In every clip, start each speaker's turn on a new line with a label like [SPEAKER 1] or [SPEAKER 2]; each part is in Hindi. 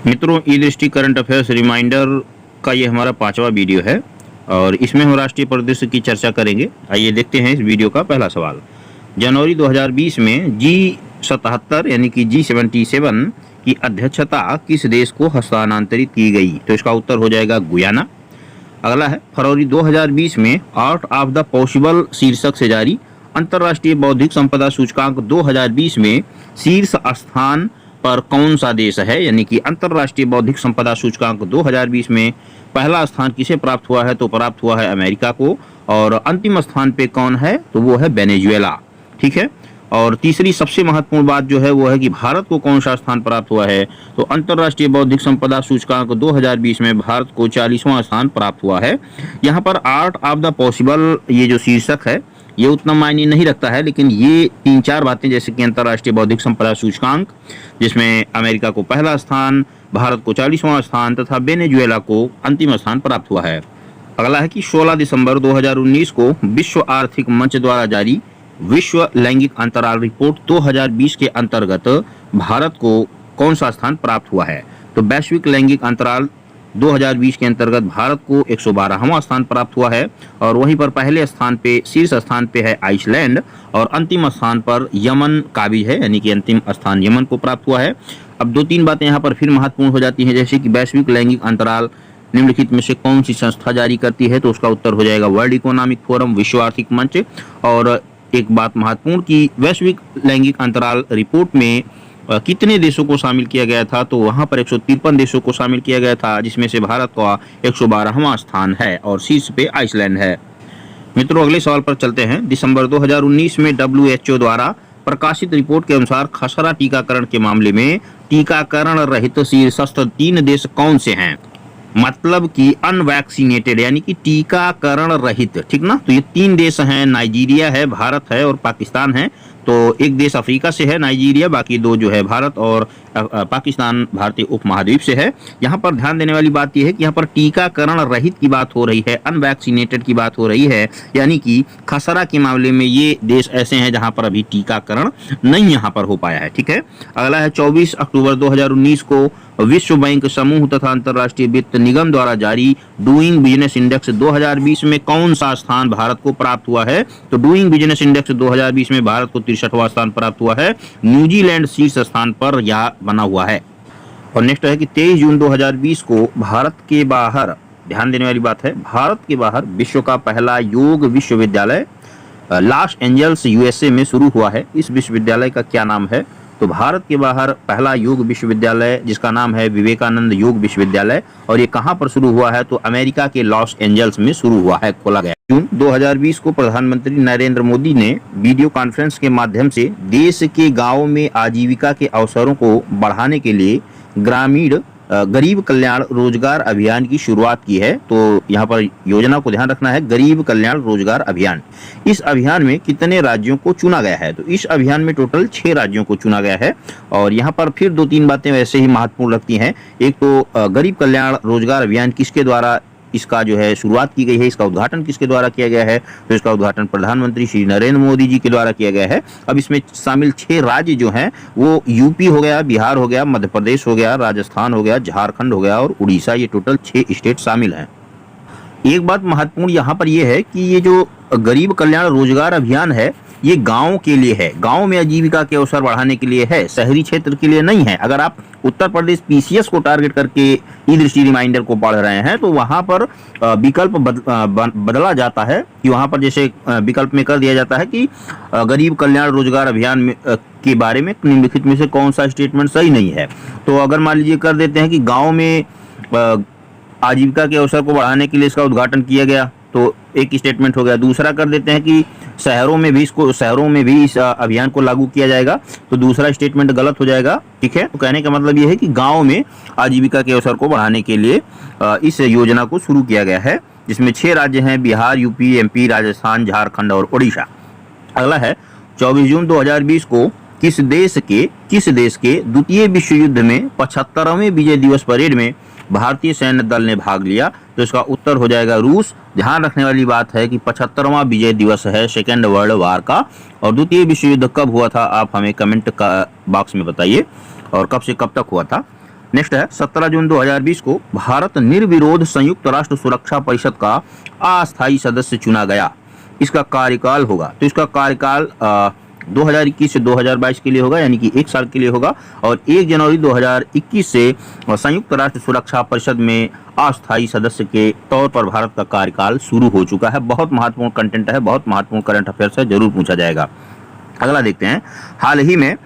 [SPEAKER 1] मित्रों, ई दृष्टि करंट अफेयर्स रिमाइंडर का ये हमारा 5वां वीडियो है और इसमें हम राष्ट्रीय परिदृश्य की चर्चा करेंगे। आइए देखते हैं इस वीडियो का पहला सवाल। जनवरी 2020 में G77 यानी कि G77 की अध्यक्षता किस देश को हस्तांतरित की गई? तो इसका उत्तर हो जाएगा गुयाना। अगला है, फरवरी 2020 में आउट ऑफ द पॉसिबल शीर्षक से जारी अंतर्राष्ट्रीय बौद्धिक संपदा सूचकांक 2020 में शीर्ष स्थान पर कौन सा देश है? यानी कि अंतर्राष्ट्रीय बौद्धिक संपदा सूचकांक 2020 में पहला स्थान किसे प्राप्त हुआ है? तो प्राप्त हुआ है अमेरिका को। और अंतिम स्थान पे कौन है? तो वो है वेनेजुएला। ठीक है। और तीसरी सबसे महत्वपूर्ण बात जो है वो है कि भारत को कौन सा स्थान प्राप्त हुआ है? तो अंतर्राष्ट्रीय बौद्धिक संपदा सूचकांक 2020 में भारत को 40वां स्थान प्राप्त हुआ है। यहाँ पर आर्ट ऑफ द पॉसिबल ये जो शीर्षक है ये उतना मायने नहीं रखता है, लेकिन ये 3-4 बातें जैसे कि अंतर्राष्ट्रीय बौद्धिक संपदा सूचकांक जिसमें अमेरिका को पहला स्थान, भारत को 40वां स्थान तथा वेनेजुएला को अंतिम स्थान प्राप्त हुआ है। अगला है कि 16 दिसंबर 2019 को विश्व आर्थिक मंच द्वारा जारी विश्व लैंगिक अंतराल रिपोर्ट 2020 के अंतर्गत भारत को कौन सा स्थान प्राप्त हुआ है? तो वैश्विक लैंगिक अंतराल 2020 के अंतर्गत भारत को 112वां स्थान प्राप्त हुआ है और वहीं पर पहले स्थान पे शीर्ष स्थान पे है आइसलैंड और अंतिम स्थान पर यमन काबिज है, यानी कि अंतिम स्थान यमन को प्राप्त हुआ है। अब 2-3 बातें यहाँ पर फिर महत्वपूर्ण हो जाती हैं, जैसे कि वैश्विक लैंगिक अंतराल निम्नलिखित में से कौन सी संस्था जारी करती है? तो उसका उत्तर हो जाएगा वर्ल्ड इकोनॉमिक फोरम, विश्व आर्थिक मंच। और एक बात महत्वपूर्ण कि वैश्विक लैंगिक अंतराल रिपोर्ट में कितने देशों को शामिल किया गया था? तो वहां पर 153 देशों को शामिल किया गया था, जिसमें से भारत का 112वां स्थान है और शीर्ष पे आइसलैंड है। मित्रों, अगले सवाल पर चलते हैं। दिसंबर 2019 में WHO द्वारा प्रकाशित रिपोर्ट के अनुसार खसरा टीकाकरण के मामले में टीकाकरण रहित शीर्षस्थ 3 देश कौन से हैं? मतलब कि अनवैक्सीनेटेड यानी कि टीकाकरण रहित, ठीक ना। तो ये 3 देश हैं, नाइजीरिया है, भारत है और पाकिस्तान है। तो एक देश अफ्रीका से है नाइजीरिया, बाकी 2 जो है भारत और पाकिस्तान भारतीय उपमहाद्वीप से है। यहाँ पर ध्यान देने वाली बात यह है कि यहाँ पर टीकाकरण रहित की बात हो रही है, अनवैक्सीनेटेड की बात हो रही है, यानी कि खसरा के मामले में ये देश ऐसे हैं जहाँ पर अभी टीकाकरण नहीं यहाँ पर हो पाया है। ठीक है। अगला है, 24 अक्टूबर 2019 को विश्व बैंक समूह तथा अंतर्राष्ट्रीय वित्त निगम द्वारा जारी डूइंग बिजनेस इंडेक्स 2020 में कौन सा स्थान भारत को प्राप्त हुआ है? तो डूइंग बिजनेस इंडेक्स 2020 में भारत को 63वां स्थान प्राप्त हुआ है। न्यूजीलैंड शीर्ष स्थान पर यह बना हुआ है। और नेक्स्ट है कि 23 जून 2020 को भारत के बाहर, ध्यान देने वाली बात है, भारत के बाहर विश्व का पहला योग विश्वविद्यालय लॉस एंजल्स USA में शुरू हुआ है। इस विश्वविद्यालय का क्या नाम है? तो भारत के बाहर पहला योग विश्वविद्यालय जिसका नाम है विवेकानंद योग विश्वविद्यालय, और ये कहाँ पर शुरू हुआ है? तो अमेरिका के लॉस एंजल्स में शुरू हुआ है, खोला गया। जून 2020 को प्रधानमंत्री नरेंद्र मोदी ने वीडियो कॉन्फ्रेंस के माध्यम से देश के गाँवों में आजीविका के अवसरों को बढ़ाने के लिए ग्रामीण गरीब कल्याण रोजगार अभियान की शुरुआत की है। तो यहाँ पर योजना को ध्यान रखना है, गरीब कल्याण रोजगार अभियान। इस अभियान में कितने राज्यों को चुना गया है? तो इस अभियान में टोटल 6 राज्यों को चुना गया है। और यहाँ पर फिर 2-3 बातें वैसे ही महत्वपूर्ण लगती हैं। एक तो गरीब कल्याण रोजगार अभियान किसके द्वारा इसका जो है शुरुआत की गई है, इसका उद्घाटन किसके द्वारा किया गया है? तो इसका उद्घाटन प्रधानमंत्री श्री नरेंद्र मोदी जी के द्वारा किया गया है। अब इसमें शामिल 6 राज्य जो हैं वो यूपी हो गया, बिहार हो गया, मध्य प्रदेश हो गया, राजस्थान हो गया, झारखंड हो गया और उड़ीसा। ये टोटल 6 स्टेट शामिल हैं। एक बात महत्वपूर्ण यहाँ पर यह है कि ये जो गरीब कल्याण रोजगार अभियान है ये गांव के लिए है, गांव में आजीविका के अवसर बढ़ाने के लिए है, शहरी क्षेत्र के लिए नहीं है। अगर आप उत्तर प्रदेश PCS को टारगेट करके ई दृष्टि रिमाइंडर को पढ़ रहे हैं तो वहां पर विकल्प बदला जाता है कि वहां पर जैसे विकल्प में कर दिया जाता है कि गरीब कल्याण रोजगार अभियान में के बारे में निम्नलिखित में से कौन सा स्टेटमेंट सही नहीं है। तो अगर मान लीजिए कर देते हैं कि गाँव में आजीविका के अवसर को बढ़ाने के लिए इसका उद्घाटन किया गया, तो एक स्टेटमेंट हो गया। दूसरा कर देते हैं कि शहरों में भी इस अभियान को लागू किया जाएगा, तो दूसरा स्टेटमेंट गलत हो जाएगा। ठीक है। तो कहने का मतलब ये है कि गांव में आजीविका के अवसर को बढ़ाने के लिए इस योजना को शुरू किया गया है, जिसमें 6 राज्य हैं, बिहार, यूपी, MP, राजस्थान, झारखंड और उड़ीसा। अगला है, 24 जून 2020 को किस देश के द्वितीय विश्व युद्ध में 75वें विजय दिवस परेड में भारतीय सैन्य दल ने भाग लिया? तो इसका उत्तर हो जाएगा रूस। ध्यान रखने वाली बात है कि 75वां विजय दिवस है सेकेंड वर्ल्ड वार का। और द्वितीय विश्व युद्ध कब हुआ था आप हमें कमेंट का बॉक्स में बताइए और कब से कब तक हुआ था। नेक्स्ट है 17 जून 2020 को भारत निर्विरोध संयुक्त राष्ट्र सुरक्षा परिषद का अस्थायी सदस्य चुना गया। इसका कार्यकाल होगा, तो इसका कार्यकाल 2021 से 2022 के लिए होगा, यानी कि 1 साल के लिए होगा। और 1 जनवरी 2021 से संयुक्त राष्ट्र सुरक्षा परिषद में अस्थायी सदस्य के तौर पर भारत का कार्यकाल शुरू हो चुका है। बहुत महत्वपूर्ण कंटेंट है, बहुत महत्वपूर्ण करंट अफेयर्स है, जरूर पूछा जाएगा। अगला देखते हैं, हाल ही में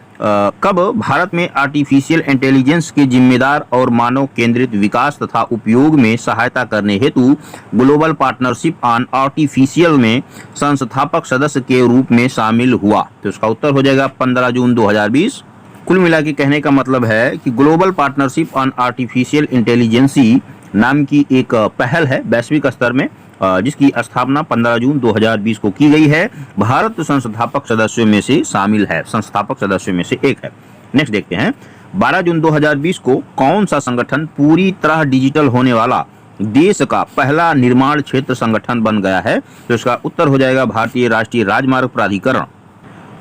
[SPEAKER 1] कब भारत में आर्टिफिशियल इंटेलिजेंस के जिम्मेदार और मानव केंद्रित विकास तथा उपयोग में सहायता करने हेतु ग्लोबल पार्टनरशिप ऑन आर्टिफिशियल में संस्थापक सदस्य के रूप में शामिल हुआ? तो इसका उत्तर हो जाएगा 15 जून 2020। कुल मिला के कहने का मतलब है कि global partnership on artificial intelligence नाम की एक पहल है वैश्विक स्तर में, जिसकी स्थापना 15 जून 2020 को की गई है। भारत संस्थापक सदस्यों में से शामिल है, संस्थापक सदस्यों में से एक है। नेक्स्ट देखते हैं, 12 जून 2020 को कौन सा संगठन पूरी तरह डिजिटल होने वाला देश का पहला निर्माण क्षेत्र संगठन बन गया है? तो इसका उत्तर हो जाएगा भारतीय राष्ट्रीय राजमार्ग प्राधिकरण।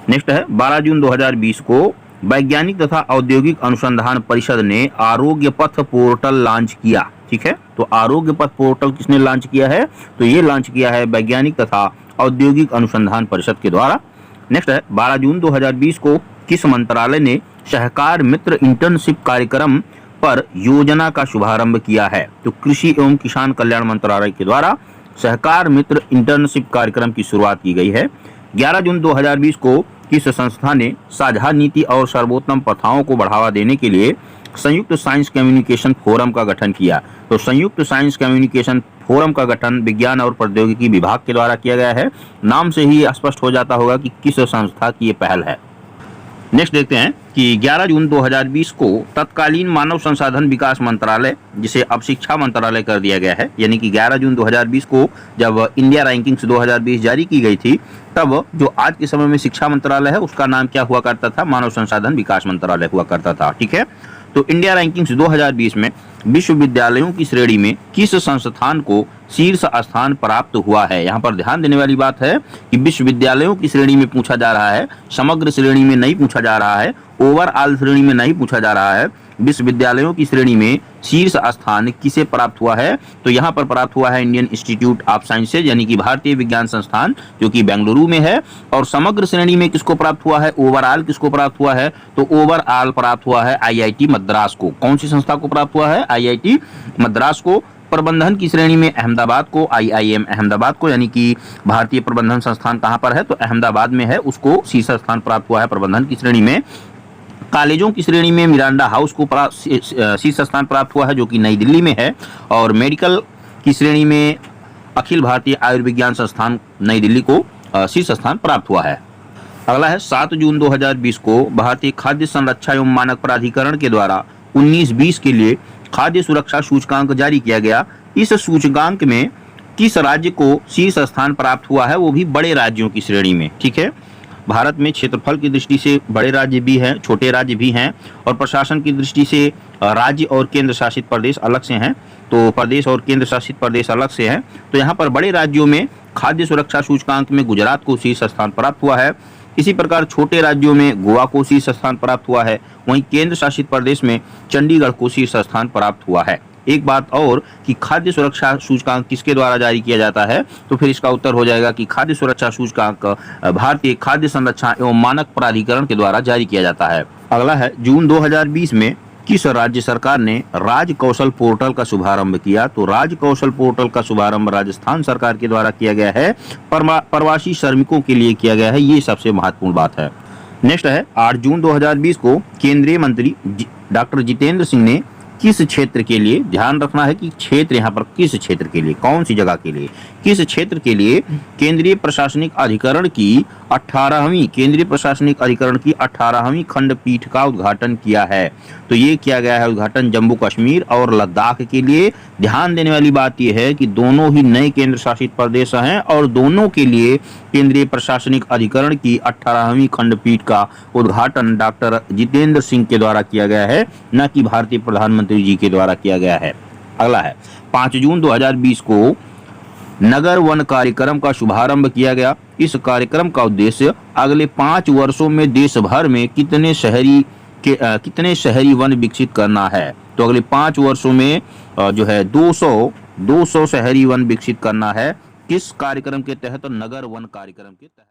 [SPEAKER 1] नेक्स्ट है 12 जून 2020 को वैज्ञानिक तथा औद्योगिक अनुसंधान परिषद ने आरोग्य पथ पोर्टल लॉन्च किया। ठीक है, तो आरोग्य पथ पोर्टल किसने लॉन्च किया है? तो ये लॉन्च किया है वैज्ञानिक तथा औद्योगिक अनुसंधान परिषद के द्वारा। नेक्स्ट है 12 जून 2020 को किस मंत्रालय ने सहकार मित्र इंटर्नशिप कार्यक्रम पर योजना का शुभारंभ किया है? तो कृषि एवं किसान कल्याण मंत्रालय के द्वारा सहकार मित्र इंटर्नशिप कार्यक्रम की शुरुआत की गई है। 11 जून 2020 को किस संस्था ने साझा नीति और सर्वोत्तम प्रथाओं को बढ़ावा देने के लिए संयुक्त साइंस कम्युनिकेशन फोरम का गठन किया? तो संयुक्त साइंस कम्युनिकेशन फोरम का गठन विज्ञान और प्रौद्योगिकी विभाग के द्वारा किया गया है। नाम से ही स्पष्ट हो जाता होगा कि किस संस्था की ये पहल है। नेक्स्ट देखते हैं कि 11 जून 2020 को तत्कालीन मानव संसाधन विकास मंत्रालय, जिसे अब शिक्षा मंत्रालय कर दिया गया है, यानी कि 11 जून 2020 को जब इंडिया रैंकिंग्स 2020 जारी की गई थी, तब जो आज के समय में शिक्षा मंत्रालय है उसका नाम क्या हुआ करता था? मानव संसाधन विकास मंत्रालय हुआ करता था। ठीक है, तो इंडिया रैंकिंग्स 2020 में विश्वविद्यालयों की श्रेणी में किस संस्थान को शीर्ष स्थान प्राप्त हुआ है? यहाँ पर ध्यान देने वाली बात है कि विश्वविद्यालयों की श्रेणी में पूछा जा रहा है, समग्र श्रेणी में नहीं पूछा जा रहा है, ओवरऑल श्रेणी में नहीं पूछा जा रहा है। विश्वविद्यालयों की श्रेणी में शीर्ष स्थान किसे प्राप्त हुआ है? तो यहाँ पर प्राप्त हुआ है इंडियन इंस्टीट्यूट ऑफ साइंसेज, यानी कि भारतीय विज्ञान संस्थान, जो कि बेंगलुरु में है। और समग्र श्रेणी में किसको प्राप्त हुआ है? ओवरऑल किसको प्राप्त हुआ है? तो ओवरऑल प्राप्त हुआ है आईआईटी मद्रास को। कौन सी संस्था को प्राप्त हुआ है? आईआईटी मद्रास को। प्रबंधन की श्रेणी में अहमदाबाद को, आईआईएम अहमदाबाद को, यानी कि भारतीय प्रबंधन संस्थान कहाँ पर है? तो अहमदाबाद में है, उसको शीर्ष स्थान प्राप्त हुआ है प्रबंधन की श्रेणी में। कॉलेजों की श्रेणी में मिरांडा हाउस को शीर्ष स्थान प्राप्त हुआ है, जो कि नई दिल्ली में है। और मेडिकल की श्रेणी में अखिल भारतीय आयुर्विज्ञान संस्थान नई दिल्ली को शीर्ष स्थान प्राप्त हुआ है। अगला है 7 जून 2020 को भारतीय खाद्य संरक्षा एवं मानक प्राधिकरण के द्वारा 19-20 के लिए खाद्य सुरक्षा सूचकांक जारी किया गया। इस सूचकांक में किस राज्य को शीर्ष स्थान प्राप्त हुआ है? वो भी बड़े राज्यों की श्रेणी में। ठीक है, भारत में क्षेत्रफल की दृष्टि से बड़े राज्य भी हैं, छोटे राज्य भी हैं, और प्रशासन की दृष्टि से राज्य और केंद्र शासित प्रदेश अलग से हैं। तो प्रदेश और केंद्र शासित प्रदेश अलग से हैं। तो यहाँ पर बड़े राज्यों में खाद्य सुरक्षा सूचकांक में गुजरात को शीर्ष स्थान प्राप्त हुआ है। इसी प्रकार छोटे राज्यों में गोवा को शीर्ष स्थान प्राप्त हुआ है। वहीं केंद्र शासित प्रदेश में चंडीगढ़ को शीर्ष स्थान प्राप्त हुआ है। एक बात और कि खाद्य सुरक्षा सूचकांक किसके द्वारा जारी किया जाता है? तो फिर इसका उत्तर हो जाएगा कि खाद्य सुरक्षा सूचकांक भारतीय खाद्य संरक्षा एवं मानक प्राधिकरण के द्वारा जारी किया जाता है। अगला है जून 2020 में किस राज्य सरकार ने राज कौशल पोर्टल का शुभारंभ किया? तो राज कौशल पोर्टल का शुभारंभ राजस्थान सरकार के द्वारा किया गया है, प्रवासी श्रमिकों के लिए किया गया है। ये सबसे महत्वपूर्ण बात है। नेक्स्ट है 8 जून 2020 को केंद्रीय मंत्री डॉक्टर जितेंद्र सिंह ने किस क्षेत्र के लिए, ध्यान रखना है कि क्षेत्र यहाँ पर किस क्षेत्र के लिए, कौन सी जगह के लिए, किस क्षेत्र के लिए केंद्रीय प्रशासनिक अधिकरण की 18वीं खंडपीठ का उद्घाटन किया है? तो ये किया गया है उद्घाटन जम्मू कश्मीर और लद्दाख के लिए। ध्यान देने वाली बात यह है कि दोनों ही नए केंद्र शासित प्रदेश हैं और दोनों के लिए केंद्रीय प्रशासनिक अधिकरण की 18वीं खंडपीठ का उद्घाटन डॉक्टर जितेंद्र सिंह के द्वारा किया गया है, न कि भारतीय प्रधानमंत्री जी के द्वारा किया गया है। अगला है 5 जून 2020 को नगर वन कार्यक्रम का शुभारंभ किया गया। इस कार्यक्रम का उद्देश्य अगले 5 वर्षों में देश भर में कितने शहरी कितने शहरी वन विकसित करना है। तो अगले 5 वर्षों में जो है 200 शहरी वन विकसित करना है। किस कार्यक्रम के तहत? नगर वन कार्यक्रम के तहत।